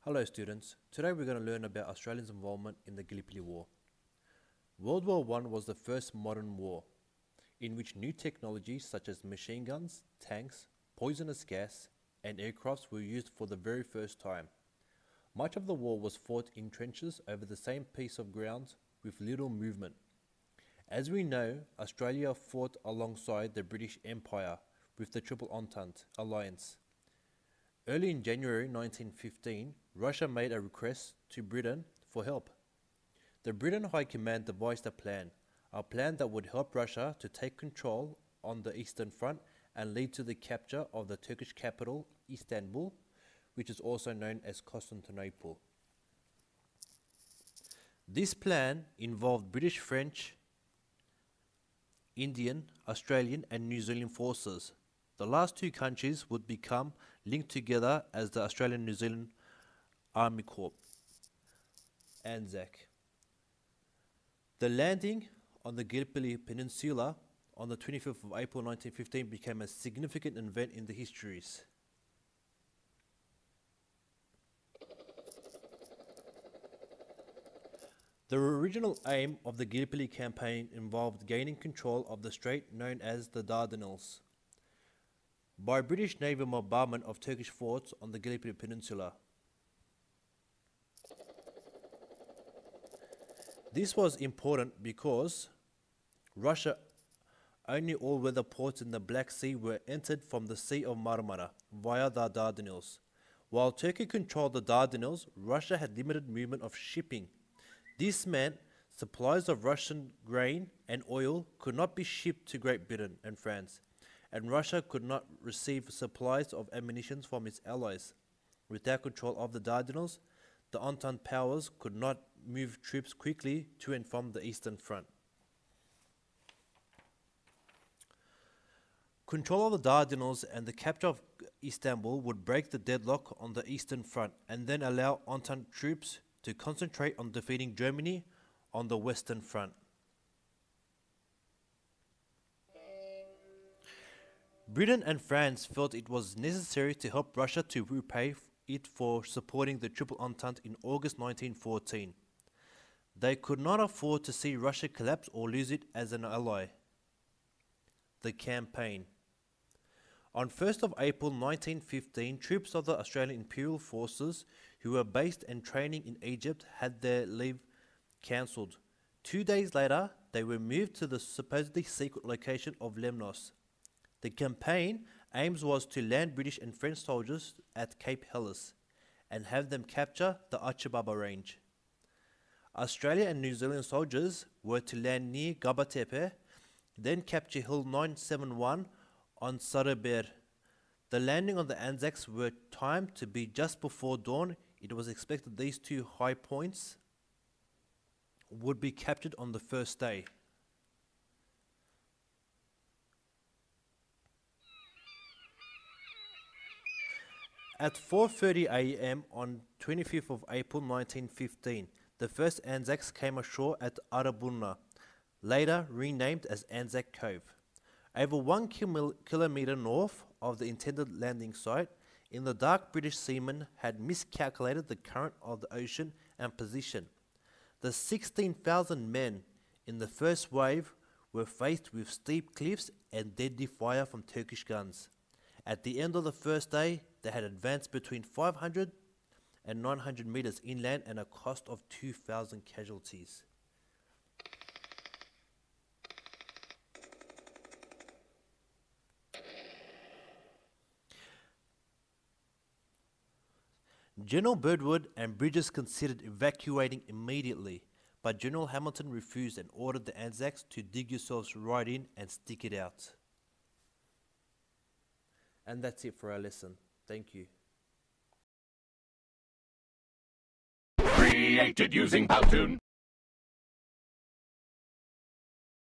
Hello students, today we're going to learn about Australia's involvement in the Gallipoli War. World War I was the first modern war, in which new technologies such as machine guns, tanks, poisonous gas, and aircrafts were used for the very first time. Much of the war was fought in trenches over the same piece of ground with little movement. As we know, Australia fought alongside the British Empire with the Triple Entente alliance. Early in January 1915, Russia made a request to Britain for help. The Britain High Command devised a plan that would help Russia to take control on the Eastern Front and lead to the capture of the Turkish capital, Istanbul, which is also known as Constantinople. This plan involved British, French, Indian, Australian and New Zealand forces. The last two countries would become linked together as the Australian-New Zealand Army Corps, ANZAC. The landing on the Gallipoli Peninsula on the 25th of April 1915 became a significant event in the histories. The original aim of the Gallipoli campaign involved gaining control of the strait known as the Dardanelles by British naval bombardment of Turkish forts on the Gallipoli Peninsula. This was important because Russia only all-weather ports in the Black Sea were entered from the Sea of Marmara via the Dardanelles. While Turkey controlled the Dardanelles, Russia had limited movement of shipping. This meant supplies of Russian grain and oil could not be shipped to Great Britain and France, and Russia could not receive supplies of ammunition from its allies. Without control of the Dardanelles, the Entente powers could not move troops quickly to and from the Eastern Front. Control of the Dardanelles and the capture of Istanbul would break the deadlock on the Eastern Front and then allow Entente troops to concentrate on defeating Germany on the Western Front. Britain and France felt it was necessary to help Russia to repay it for supporting the Triple Entente in August 1914. They could not afford to see Russia collapse or lose it as an ally. The campaign. On 1st of April 1915, troops of the Australian Imperial Forces who were based and training in Egypt had their leave cancelled. 2 days later, they were moved to the supposedly secret location of Lemnos. The campaign aims was to land British and French soldiers at Cape Helles and have them capture the Acıbaba Range. Australia and New Zealand soldiers were to land near Gabatepe, then capture Hill 971 on Sarıber. The landing on the Anzacs were timed to be just before dawn. It was expected these two high points would be captured on the first day. At 4:30 a.m. on 25th of April 1915, the first Anzacs came ashore at Araburna, later renamed as Anzac Cove. Over 1 kilometre north of the intended landing site, in the dark British seamen had miscalculated the current of the ocean and position. The 16,000 men in the first wave were faced with steep cliffs and deadly fire from Turkish guns. At the end of the first day, they had advanced between 500 and 900 meters inland and a cost of 2,000 casualties. General Birdwood and Bridges considered evacuating immediately, but General Hamilton refused and ordered the Anzacs to dig yourselves right in and stick it out. And that's it for our lesson. Thank you. Created using Powtoon.